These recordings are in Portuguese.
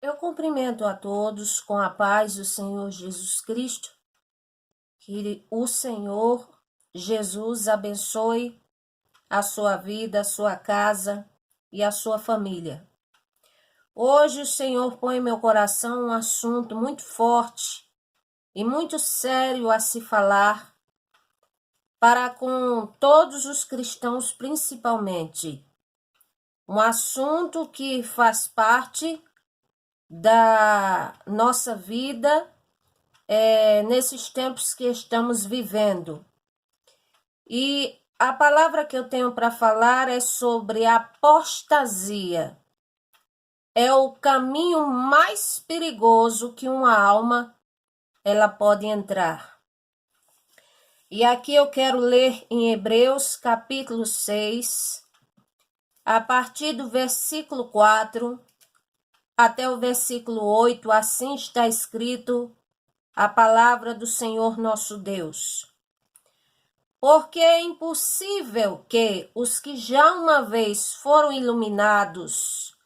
Eu cumprimento a todos com a paz do Senhor Jesus Cristo. Que o Senhor Jesus abençoe a sua vida, a sua casa e a sua família. Hoje o Senhor põe em meu coração um assunto muito forte e muito sério a se falar para com todos os cristãos, principalmente. Um assunto que faz parte da nossa vida nesses tempos que estamos vivendo. E a palavra que eu tenho para falar é sobre apostasia. É o caminho mais perigoso que uma alma ela pode entrar. E aqui eu quero ler em Hebreus capítulo 6, a partir do versículo 4 até o versículo 8, assim está escrito a palavra do Senhor nosso Deus. Porque é impossível que os que já uma vez foram iluminados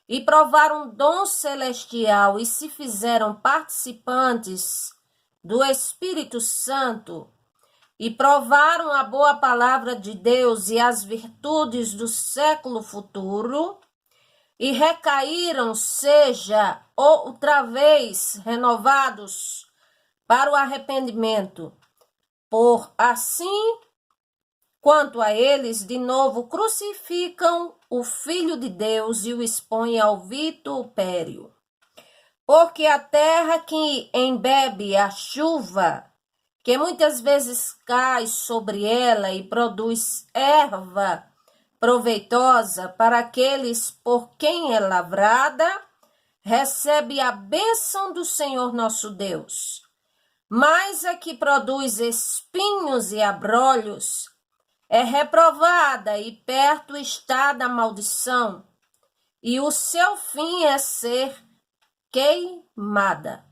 e provaram dom celestial e se fizeram participantes do Espírito Santo e provaram a boa palavra de Deus e as virtudes do século futuro e recaíram, seja outra vez renovados para o arrependimento. Por assim, quanto a eles, de novo crucificam o Filho de Deus e o expõem ao vitupério. Porque a terra que embebe a chuva, que muitas vezes cai sobre ela e produz erva proveitosa para aqueles por quem é lavrada, recebe a bênção do Senhor nosso Deus. Mas a que produz espinhos e abrolhos é reprovada e perto está da maldição, e o seu fim é ser queimada.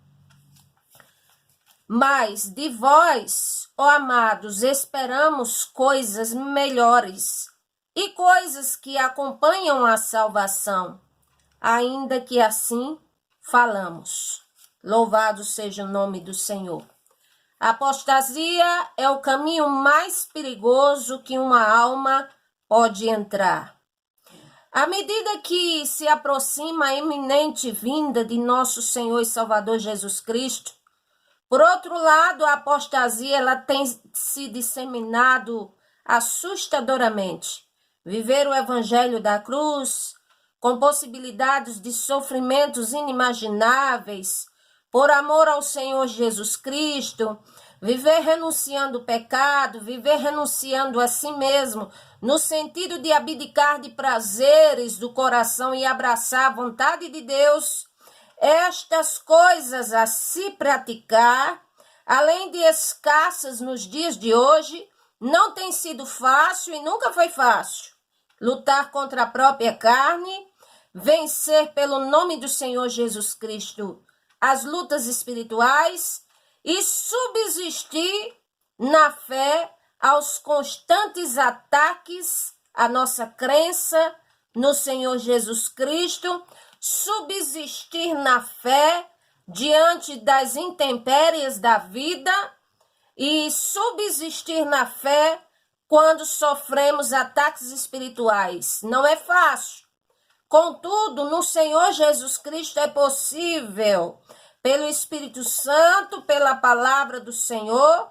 Mas de vós, ó amados, esperamos coisas melhores e coisas que acompanham a salvação, ainda que assim falamos. Louvado seja o nome do Senhor. A apostasia é o caminho mais perigoso que uma alma pode entrar. À medida que se aproxima a iminente vinda de nosso Senhor e Salvador Jesus Cristo, por outro lado, a apostasia ela tem se disseminado assustadoramente. Viver o evangelho da cruz, com possibilidades de sofrimentos inimagináveis, por amor ao Senhor Jesus Cristo, viver renunciando o pecado, viver renunciando a si mesmo, no sentido de abdicar de prazeres do coração e abraçar a vontade de Deus. Estas coisas a se praticar, além de escassas nos dias de hoje, não tem sido fácil e nunca foi fácil. Lutar contra a própria carne, vencer pelo nome do Senhor Jesus Cristo as lutas espirituais e subsistir na fé aos constantes ataques à nossa crença no Senhor Jesus Cristo, subsistir na fé diante das intempéries da vida e subsistir na fé quando sofremos ataques espirituais. Não é fácil. Contudo, no Senhor Jesus Cristo é possível, pelo Espírito Santo, pela palavra do Senhor.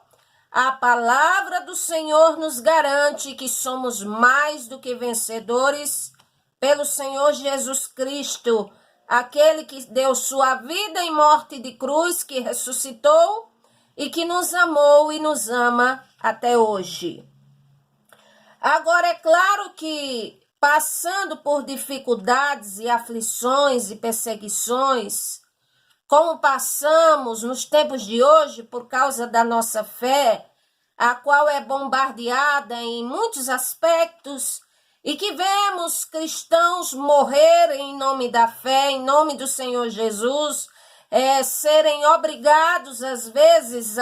A palavra do Senhor nos garante que somos mais do que vencedores pelo Senhor Jesus Cristo, aquele que deu sua vida em morte de cruz, que ressuscitou e que nos amou e nos ama até hoje. Agora, é claro que passando por dificuldades e aflições e perseguições, como passamos nos tempos de hoje por causa da nossa fé, a qual é bombardeada em muitos aspectos, e que vemos cristãos morrerem em nome da fé, em nome do Senhor Jesus, serem obrigados, às vezes,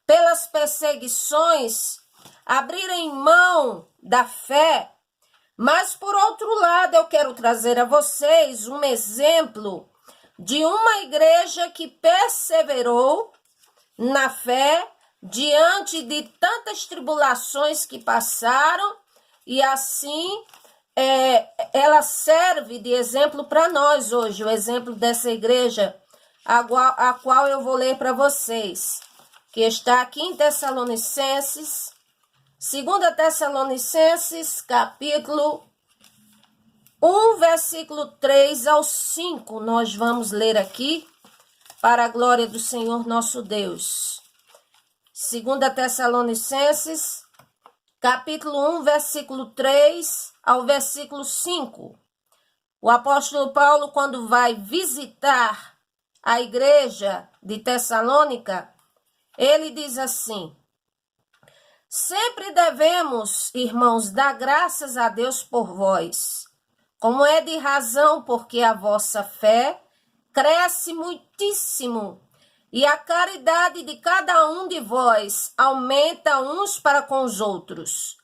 pelas perseguições, abrirem mão da fé. Mas, por outro lado, eu quero trazer a vocês um exemplo de uma igreja que perseverou na fé diante de tantas tribulações que passaram, e assim ela serve de exemplo para nós hoje, o exemplo dessa igreja, a qual eu vou ler para vocês, que está aqui em Tessalonicenses, 2 Tessalonicenses, capítulo 1, versículo 3 ao 5, nós vamos ler aqui, para a glória do Senhor nosso Deus. 2 Tessalonicenses, capítulo 1, versículo 3 ao versículo 5. O apóstolo Paulo, quando vai visitar a igreja de Tessalônica, ele diz assim: sempre devemos, irmãos, dar graças a Deus por vós, como é de razão, porque a vossa fé cresce muitíssimo, e a caridade de cada um de vós aumenta uns para com os outros,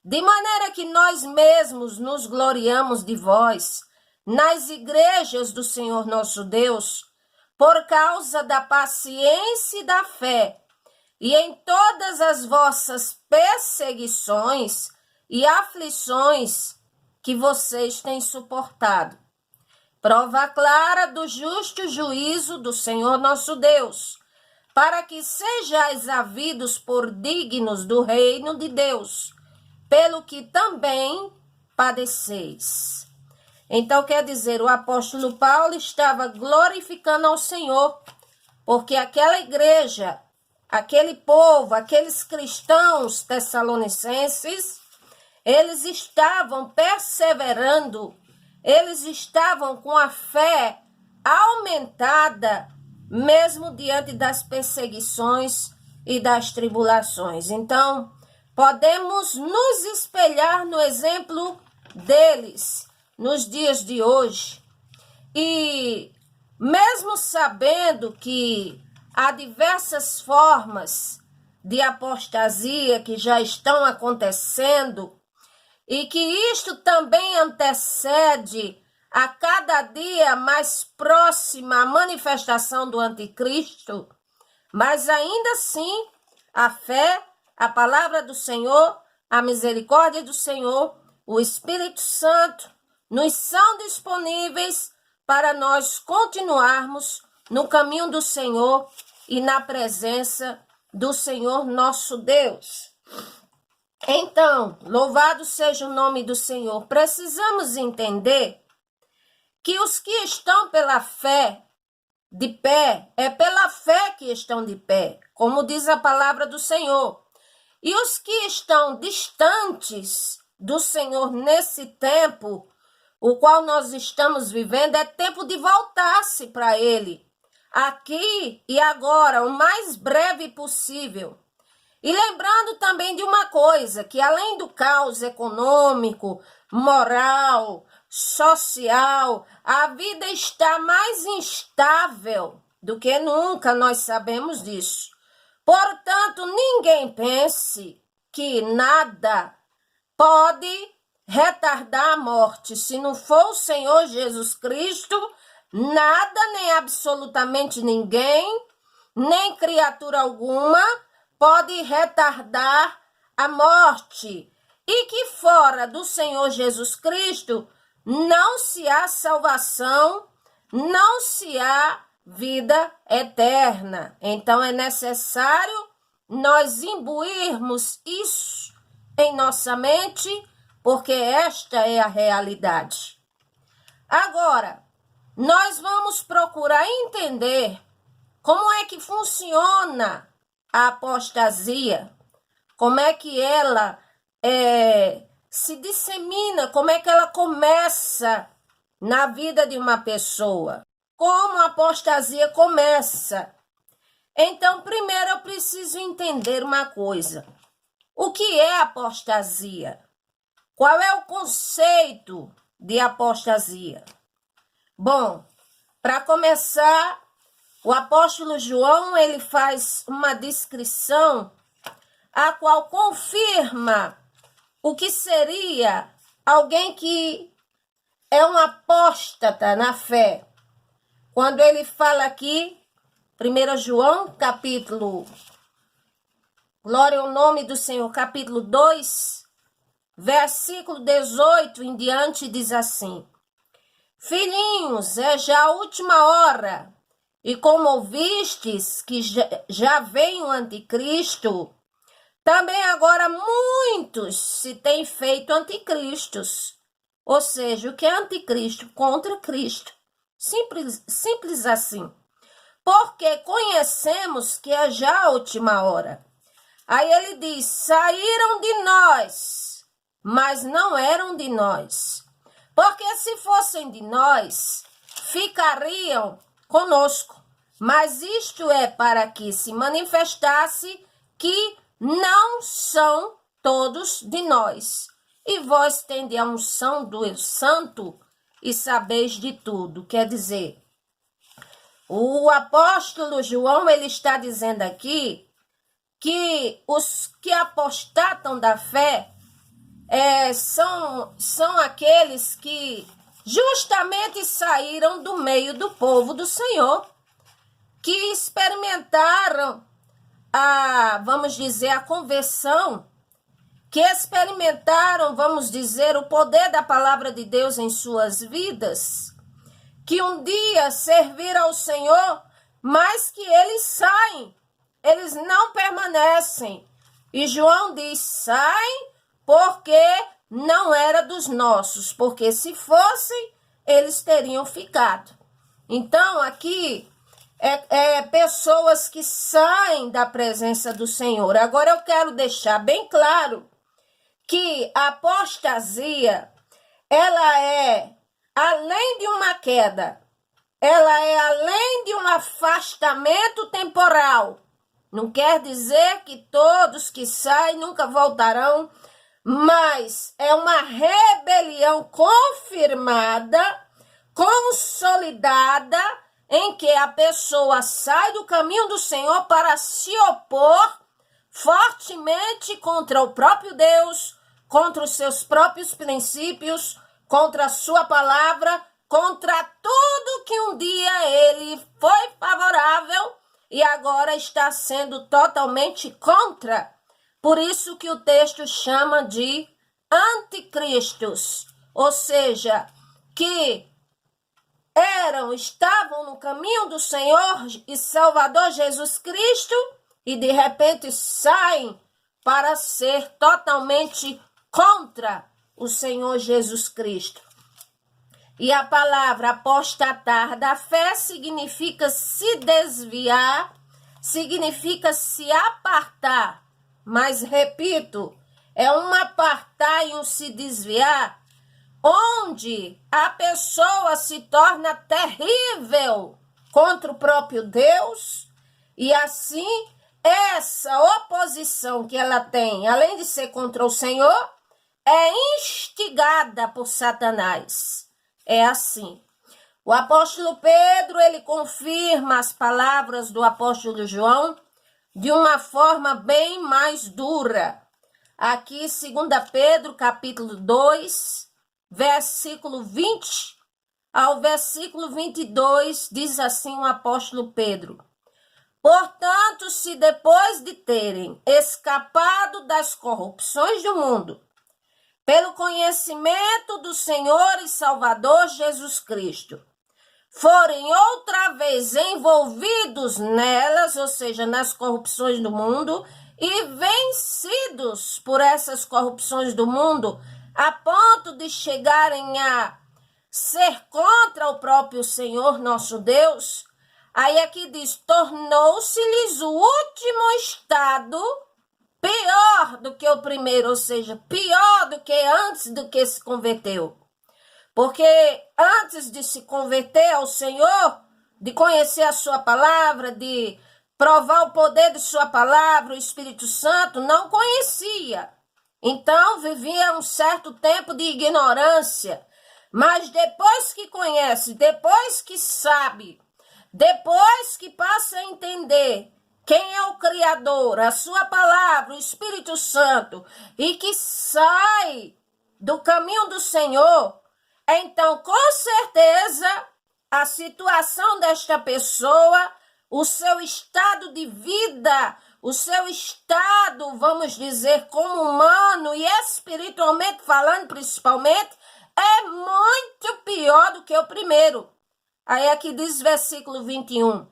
de maneira que nós mesmos nos gloriamos de vós nas igrejas do Senhor nosso Deus, por causa da paciência e da fé, e em todas as vossas perseguições e aflições que vocês têm suportado. Prova clara do justo juízo do Senhor nosso Deus, para que sejais havidos por dignos do reino de Deus, pelo que também padeceis. Então, quer dizer, o apóstolo Paulo estava glorificando ao Senhor, porque aquela igreja, aquele povo, aqueles cristãos tessalonicenses, eles estavam perseverando, eles estavam com a fé aumentada, mesmo diante das perseguições e das tribulações. Então, podemos nos espelhar no exemplo deles nos dias de hoje. E mesmo sabendo que há diversas formas de apostasia que já estão acontecendo, e que isto também antecede a cada dia mais próxima a manifestação do anticristo, mas ainda assim a fé, a palavra do Senhor, a misericórdia do Senhor, o Espírito Santo nos são disponíveis para nós continuarmos no caminho do Senhor e na presença do Senhor nosso Deus. Então, louvado seja o nome do Senhor. Precisamos entender que os que estão pela fé de pé, é pela fé que estão de pé, como diz a palavra do Senhor. E os que estão distantes do Senhor nesse tempo, o qual nós estamos vivendo, é tempo de voltar-se para Ele, aqui e agora, o mais breve possível. E lembrando também de uma coisa, que além do caos econômico, moral, social, a vida está mais instável do que nunca, nós sabemos disso. Portanto, ninguém pense que nada pode retardar a morte. Se não for o Senhor Jesus Cristo, nada, nem absolutamente ninguém, nem criatura alguma, pode retardar a morte, e que fora do Senhor Jesus Cristo não se há salvação, não se há vida eterna. Então é necessário nós imbuirmos isso em nossa mente, porque esta é a realidade. Agora, nós vamos procurar entender como é que funciona a apostasia, como é que ela se dissemina, como é que ela começa na vida de uma pessoa, como a apostasia começa. Então, primeiro eu preciso entender uma coisa. O que é apostasia? Qual é o conceito de apostasia? Bom, para começar, o apóstolo João, ele faz uma descrição a qual confirma o que seria alguém que é um apóstata na fé. quando ele fala aqui, 1 João, capítulo, glória ao nome do Senhor, capítulo 2, versículo 18 em diante, diz assim: Filhinhos, é já a última hora, e como ouvistes que já vem o anticristo, também agora muitos se têm feito anticristos. Ou seja, o que é anticristo? Contra Cristo. Simples assim. Porque conhecemos que é já a última hora. Aí ele diz, saíram de nós, mas não eram de nós. Porque se fossem de nós, ficariam conosco. Mas isto é para que se manifestasse que não são todos de nós. E vós tendes a unção do Santo e sabeis de tudo. Quer dizer, o apóstolo João, ele está dizendo aqui que os que apostatam da fé são aqueles que justamente saíram do meio do povo do Senhor, que experimentaram vamos dizer, a conversão, que experimentaram, vamos dizer, o poder da palavra de Deus em suas vidas, que um dia serviram ao Senhor, mas que eles saem, eles não permanecem. E João diz, saem porque não era dos nossos, porque se fossem, eles teriam ficado. Então, aqui pessoas que saem da presença do Senhor. Agora eu quero deixar bem claro que a apostasia, ela é além de uma queda, ela é além de um afastamento temporal. Não quer dizer que todos que saem nunca voltarão, mas é uma rebelião confirmada, consolidada, em que a pessoa sai do caminho do Senhor para se opor fortemente contra o próprio Deus, contra os seus próprios princípios, contra a sua palavra, contra tudo que um dia ele foi favorável e agora está sendo totalmente contra. Por isso que o texto chama de anticristos, ou seja, que estavam no caminho do Senhor e Salvador Jesus Cristo e de repente saem para ser totalmente contra o Senhor Jesus Cristo. E a palavra apostatar da fé significa se desviar, significa se apartar. Mas, repito, é um apartar e um se desviar, onde a pessoa se torna terrível contra o próprio Deus, e assim essa oposição que ela tem, além de ser contra o Senhor, é instigada por Satanás. É assim. O apóstolo Pedro, ele confirma as palavras do apóstolo João de uma forma bem mais dura. Aqui, 2 Pedro, capítulo 2, versículo 20 ao versículo 22, diz assim o apóstolo Pedro: Portanto, se depois de terem escapado das corrupções do mundo, pelo conhecimento do Senhor e Salvador Jesus Cristo, forem outra vez envolvidos nelas, ou seja, nas corrupções do mundo, e vencidos por essas corrupções do mundo, a ponto de chegarem a ser contra o próprio Senhor nosso Deus, aí aqui diz, tornou-se-lhes o último estado pior do que o primeiro, ou seja, pior do que antes do que se converteu. Porque antes de se converter ao Senhor, de conhecer a sua palavra, de provar o poder de sua palavra, o Espírito Santo, não conhecia. Então, vivia um certo tempo de ignorância. Mas depois que conhece, depois que sabe, depois que passa a entender quem é o Criador, a sua palavra, o Espírito Santo, e que sai do caminho do Senhor, então, com certeza, a situação desta pessoa, o seu estado de vida, o seu estado, vamos dizer, como humano e espiritualmente falando, principalmente, é muito pior do que o primeiro. Aí aqui diz versículo 21.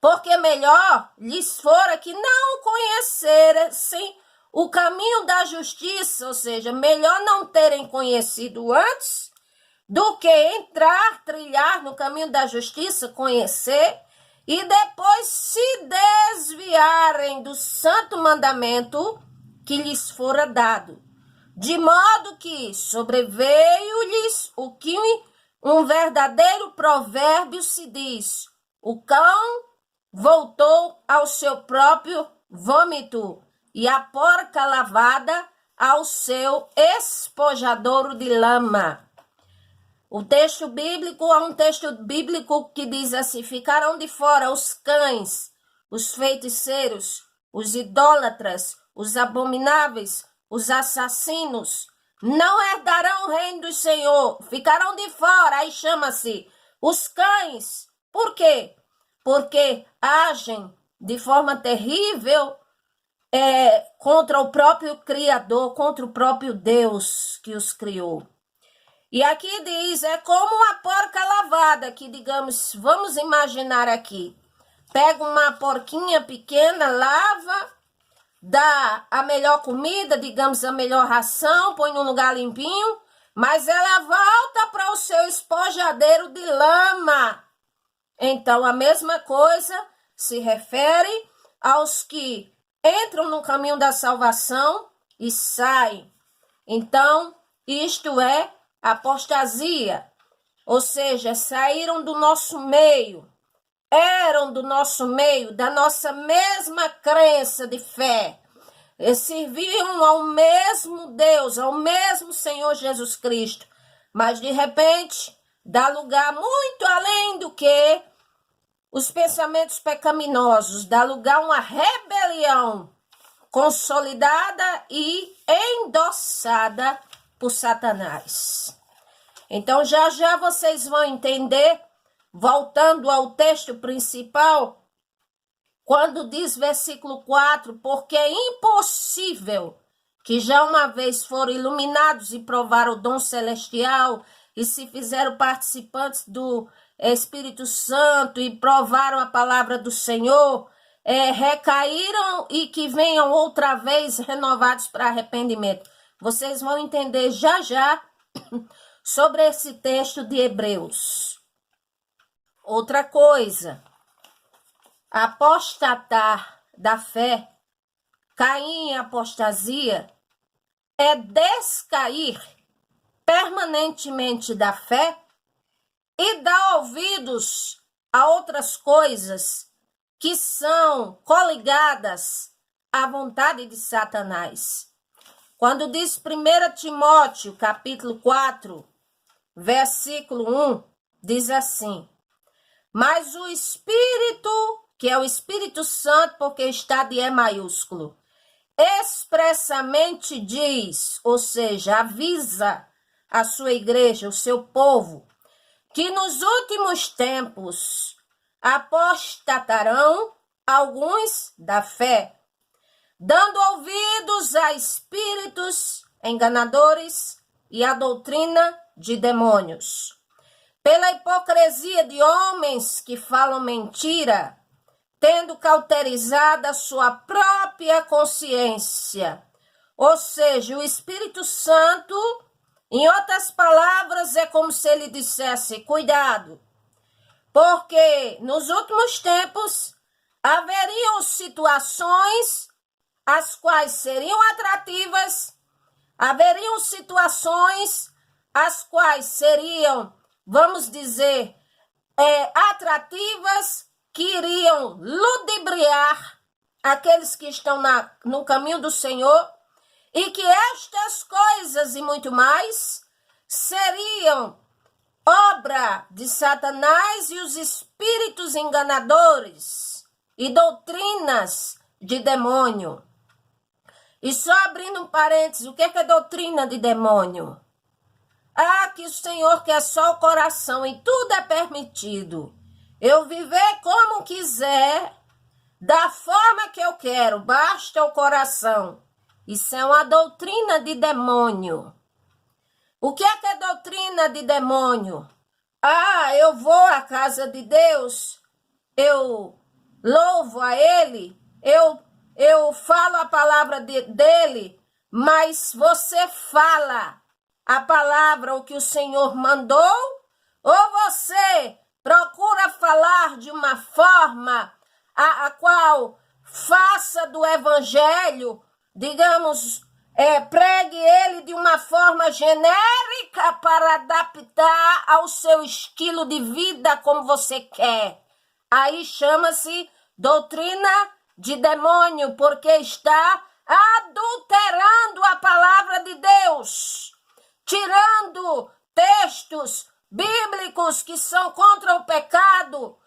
Porque melhor lhes fora que não conhecessem o caminho da justiça, ou seja, melhor não terem conhecido antes do que entrar, trilhar no caminho da justiça, conhecer, e depois se desviarem do santo mandamento que lhes fora dado. De modo que sobreveio-lhes o que um verdadeiro provérbio se diz: o cão voltou ao seu próprio vômito, e a porca lavada ao seu espojadouro de lama. O texto bíblico é um texto bíblico que diz assim: ficarão de fora os cães, os feiticeiros, os idólatras, os abomináveis, os assassinos, não herdarão o reino do Senhor, ficarão de fora. Aí chama-se os cães. Por quê? Porque agem de forma terrível contra o próprio Criador, contra o próprio Deus que os criou. E aqui diz, é como uma porca lavada, que digamos, vamos imaginar aqui, pega uma porquinha pequena, lava, dá a melhor comida, digamos, a melhor ração, põe num lugar limpinho, mas ela volta para o seu espojadeiro de lama. Então, a mesma coisa se refere aos que entram no caminho da salvação e saem. Então, isto é apostasia, ou seja, saíram do nosso meio, eram do nosso meio, da nossa mesma crença de fé, e serviam ao mesmo Deus, ao mesmo Senhor Jesus Cristo, mas de repente dá lugar muito além do que os pensamentos pecaminosos, dá lugar a uma rebelião consolidada e endossada por Satanás. Então, já já vocês vão entender, voltando ao texto principal, quando diz versículo 4, porque é impossível que já uma vez foram iluminados e provaram o dom celestial e se fizeram participantes do Espírito Santo e provaram a palavra do Senhor, recaíram e que venham outra vez renovados para arrependimento. Vocês vão entender já já sobre esse texto de Hebreus. Outra coisa, apostatar da fé, cair em apostasia, é descair permanentemente da fé e dar ouvidos a outras coisas que são coligadas à vontade de Satanás. Quando diz 1 Timóteo, capítulo 4, versículo 1, diz assim: mas o Espírito, que é o Espírito Santo, porque está de E maiúsculo, expressamente diz, ou seja, avisa a sua igreja, o seu povo, que nos últimos tempos apostatarão alguns da fé, dando ouvidos a espíritos enganadores e a doutrina de demônios. Pela hipocrisia de homens que falam mentira, tendo cauterizado a sua própria consciência. Ou seja, o Espírito Santo, em outras palavras, é como se ele dissesse: cuidado, porque nos últimos tempos haveriam situações as quais seriam atrativas, haveriam situações as quais seriam, vamos dizer, atrativas, que iriam ludibriar aqueles que estão no caminho do Senhor, e que estas coisas e muito mais seriam obra de Satanás e os espíritos enganadores e doutrinas de demônio. E só abrindo um parênteses, o que é doutrina de demônio? que o Senhor quer só o coração e tudo é permitido. Eu viver como quiser, da forma que eu quero, basta o coração. Isso é uma doutrina de demônio. O que é doutrina de demônio? Eu vou à casa de Deus, eu louvo a Ele, eu falo a palavra dele, mas você fala a palavra, o que o Senhor mandou, ou você procura falar de uma forma a qual faça do evangelho, digamos, pregue ele de uma forma genérica para adaptar ao seu estilo de vida como você quer. Aí chama-se doutrina de demônio, porque está adulterando a palavra de Deus, tirando textos bíblicos que são contra o pecado.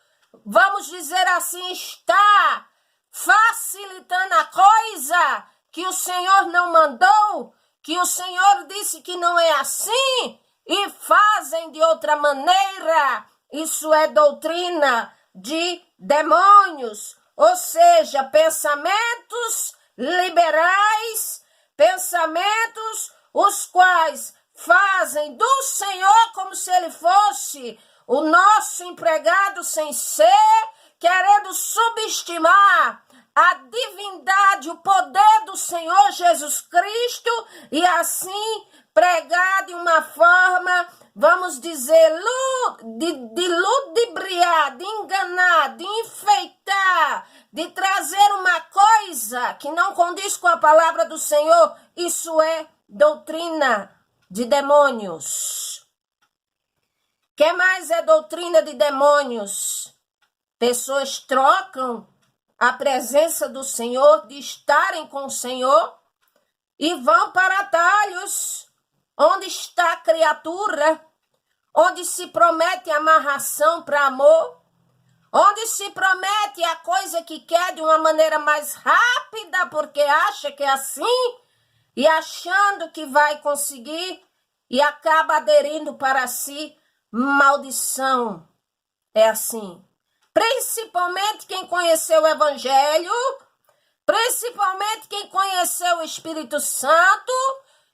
Vamos dizer assim, está facilitando a coisa que o Senhor não mandou, que o Senhor disse que não é assim, e fazem de outra maneira. Isso é doutrina de demônios, ou seja, pensamentos liberais, pensamentos os quais fazem do Senhor como se ele fosse o nosso empregado sem ser, querendo subestimar a divindade, o poder do Senhor Jesus Cristo, e assim pregar de uma forma, vamos dizer, de ludibriar, de enganar, de enfeitar, de trazer uma coisa que não condiz com a palavra do Senhor. Isso é doutrina de demônios. Que mais é doutrina de demônios? Pessoas trocam a presença do Senhor, de estarem com o Senhor, e vão para atalhos, onde está a criatura, onde se promete amarração para amor, onde se promete a coisa que quer de uma maneira mais rápida, porque acha que é assim, e achando que vai conseguir, e acaba aderindo para si maldição. É assim. Principalmente quem conheceu o Evangelho, principalmente quem conheceu o Espírito Santo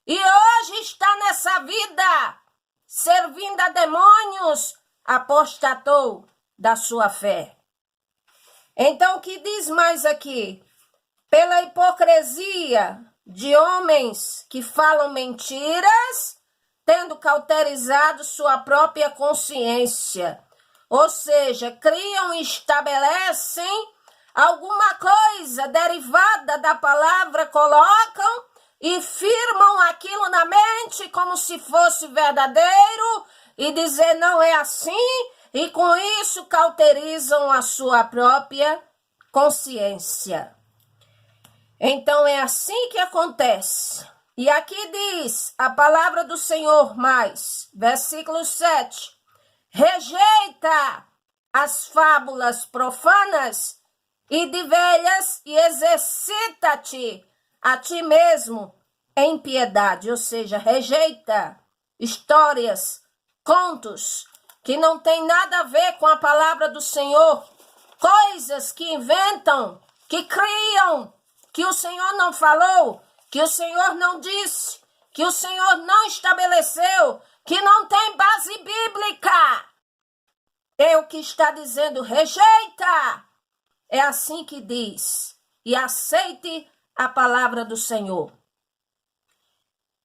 e hoje está nessa vida servindo a demônios, apostatou da sua fé. Então, o que diz mais aqui? Pela hipocrisia de homens que falam mentiras, tendo cauterizado sua própria consciência. Ou seja, criam e estabelecem alguma coisa derivada da palavra, colocam e firmam aquilo na mente como se fosse verdadeiro e dizer não é assim, e com isso cauterizam a sua própria consciência. Então é assim que acontece. E aqui diz a palavra do Senhor mais, versículo 7. Rejeita as fábulas profanas e de velhas e exercita-te a ti mesmo em piedade. Ou seja, rejeita histórias, contos que não tem nada a ver com a palavra do Senhor, coisas que inventam, que criam, que o Senhor não falou, que o Senhor não disse, que o Senhor não estabeleceu, que não tem base bíblica. É o que está dizendo, rejeita. É assim que diz. E aceite a palavra do Senhor.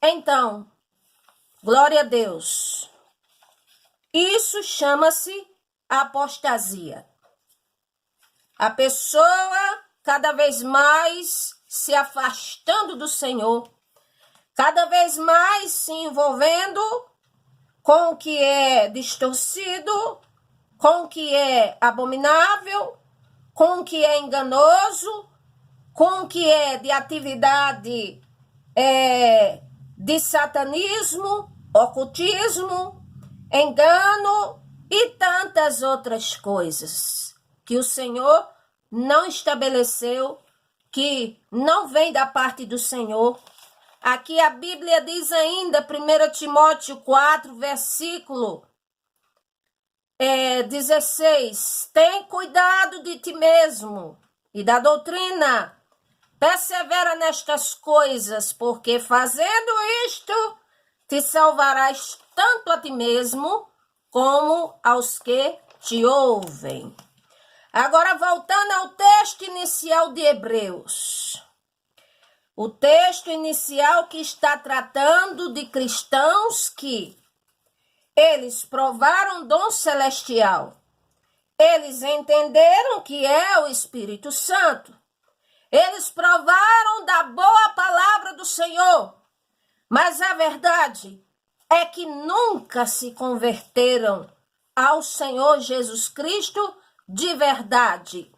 Então, glória a Deus. Isso chama-se apostasia. A pessoa cada vez mais se afastando do Senhor, cada vez mais se envolvendo com o que é distorcido, com o que é abominável, com o que é enganoso, com o que é de atividade de satanismo, ocultismo, engano e tantas outras coisas que o Senhor não estabeleceu, que não vem da parte do Senhor, Aqui a Bíblia diz ainda, 1 Timóteo 4, versículo 16, tem cuidado de ti mesmo e da doutrina, persevera nestas coisas, porque fazendo isto, te salvarás tanto a ti mesmo, como aos que te ouvem. Agora, voltando ao texto inicial de Hebreus. O texto inicial que está tratando de cristãos que eles provaram o dom celestial. Eles entenderam que é o Espírito Santo. Eles provaram da boa palavra do Senhor. Mas a verdade é que nunca se converteram ao Senhor Jesus Cristo de verdade.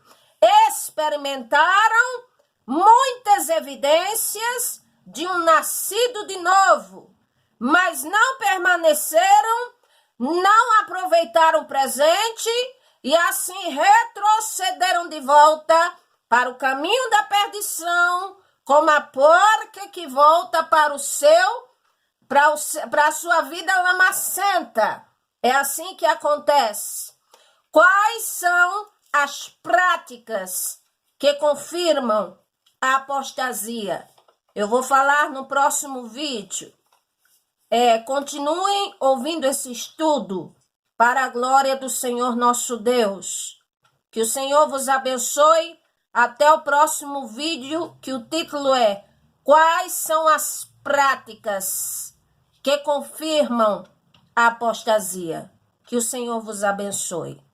Experimentaram muitas evidências de um nascido de novo, mas não permaneceram, não aproveitaram o presente e assim retrocederam de volta para o caminho da perdição, como a porca que volta para a sua vida lamacenta. É assim que acontece. Quais são as práticas que confirmam a apostasia? Eu vou falar no próximo vídeo. Continuem ouvindo esse estudo para a glória do Senhor nosso Deus. Que o Senhor vos abençoe. Até o próximo vídeo, que o título é Quais são as práticas que confirmam a apostasia? Que o Senhor vos abençoe.